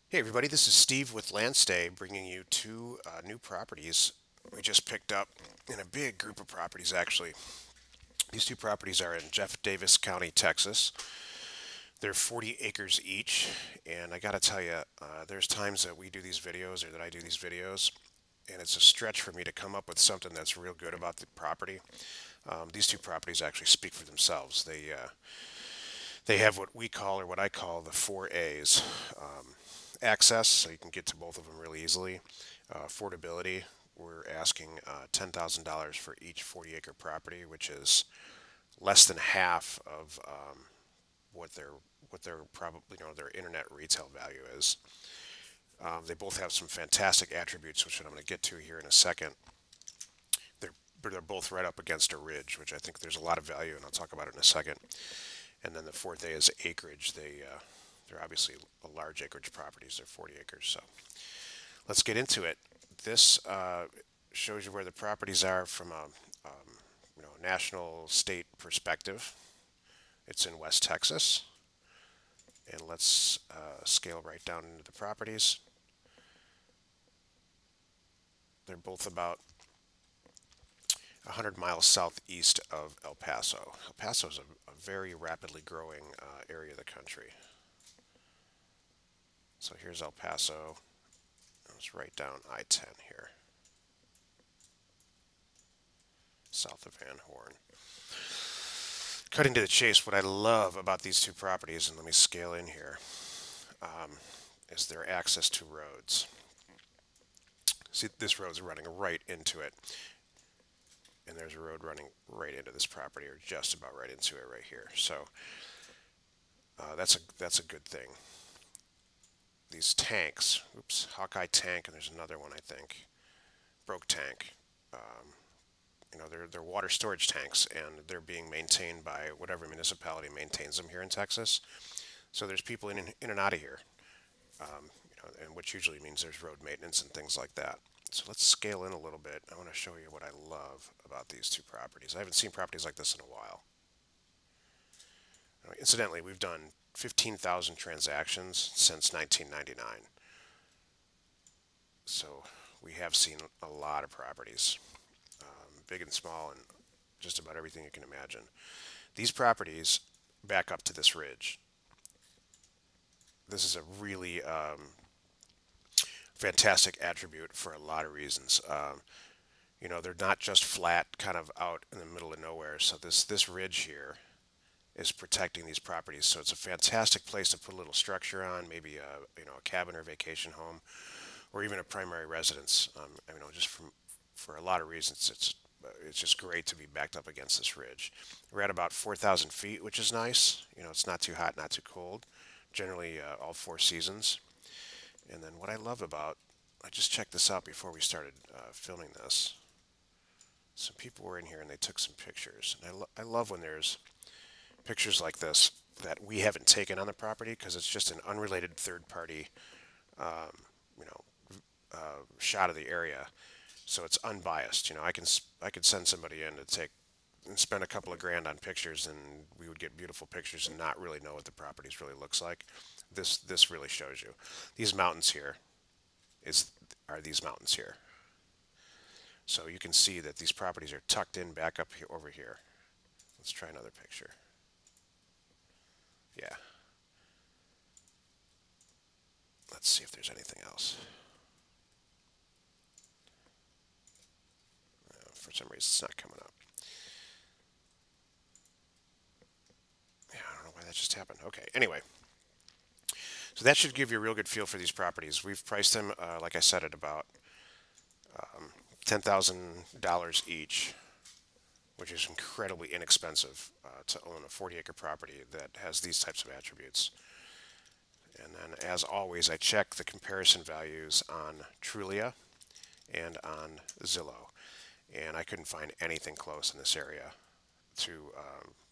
Hey everybody, this is Steve with Landstay bringing you two new properties we just picked up in a big group of properties actually. These two properties are in Jeff Davis County, Texas. They're 40 acres each, and I gotta tell you, there's times that we do these videos or that I do these videos, and it's a stretch for me to come up with something that's real good about the property. These two properties actually speak for themselves. They have what we call, or what I call, the four A's. Access, so you can get to both of them really easily. Affordability, we're asking $10,000 for each 40-acre property, which is less than half of what their probably their internet retail value is. They both have some fantastic attributes, which I'm going to get to here in a second. They're they're both right up against a ridge, which I think there's a lot of value, and I'll talk about it in a second. And then the fourth A is acreage. They're obviously large acreage properties. They're 40 acres. So let's get into it. This shows you where the properties are from a national state perspective. It's in West Texas, and let's scale right down into the properties. They're both about 100 miles southeast of El Paso. El Paso is a very rapidly growing area of the country. So here's El Paso. Let's write down I-10 here, south of Van Horn. Cutting to the chase, what I love about these two properties, and let me scale in here, is their access to roads. See, this road's running right into it, and there's a road running right into this property, or just about right into it right here. So that's a good thing. These tanks, oops, Hawkeye tank, and there's another one I think, Broke tank. They're water storage tanks, and they're being maintained by whatever municipality maintains them here in Texas. So there's people in and out of here, and which usually means there's road maintenance and things like that. So let's scale in a little bit. I want to show you what I love about these two properties. I haven't seen properties like this in a while. Incidentally, we've done 15,000 transactions since 1999. So we have seen a lot of properties, big and small, and just about everything you can imagine. These properties back up to this ridge. This is a really fantastic attribute for a lot of reasons. They're not just flat, kind of out in the middle of nowhere. So this ridge here is protecting these properties. So it's a fantastic place to put a little structure on, maybe a cabin or vacation home, or even a primary residence. Just for a lot of reasons, it's just great to be backed up against this ridge. We're at about 4,000 feet, which is nice. It's not too hot, not too cold. Generally, all four seasons. And then what I love about, I just checked this out before we started filming this. Some people were in here and they took some pictures. And I love when there's pictures like this that we haven't taken on the property, because it's just an unrelated third party, you know, shot of the area. So it's unbiased. I could send somebody in to take and spend a couple of grand on pictures, and we would get beautiful pictures and not really know what the properties really looks like. This really shows you. These mountains here are these mountains here. So you can see that these properties are tucked in back up here over here. Let's try another picture. Yeah. Let's see if there's anything else. For some reason, it's not coming up. Yeah, I don't know why that just happened. Okay, anyway. So that should give you a real good feel for these properties. We've priced them, like I said, at about $10,000 each, which is incredibly inexpensive to own a 40-acre property that has these types of attributes. And then, as always, I check the comparison values on Trulia and on Zillow, and I couldn't find anything close in this area to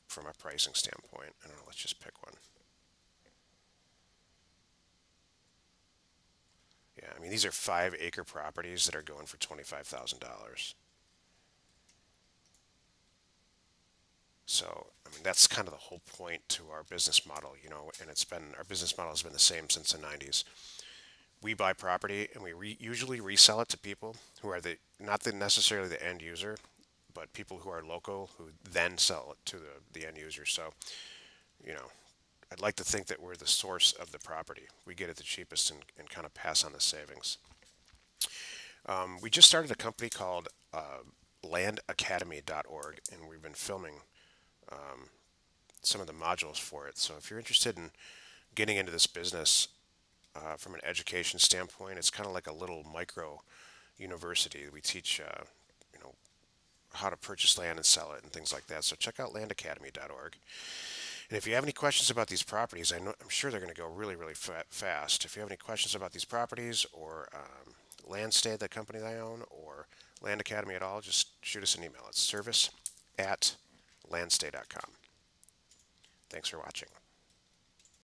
from a pricing standpoint. I don't know. Let's just pick one. Yeah, I mean, these are 5-acre properties that are going for $25,000. So, I mean, that's kind of the whole point to our business model, and our business model has been the same since the 90s. we buy property and we usually resell it to people who are necessarily the end user, but people who are local who then sell it to the end user. So, you know, I'd like to think that we're the source of the property. We get it the cheapest and kind of pass on the savings. We just started a company called landacademy.org, and we've been filming some of the modules for it. So if you're interested in getting into this business from an education standpoint, it's kind of like a little micro university. We teach, you know, how to purchase land and sell it and things like that. So check out landacademy.org. And if you have any questions about these properties, I'm sure they're going to go really, really fast. If you have any questions about these properties or Landstay, the company that I own, or Land Academy at all, just shoot us an email. It's service@landstay.com. Thanks for watching.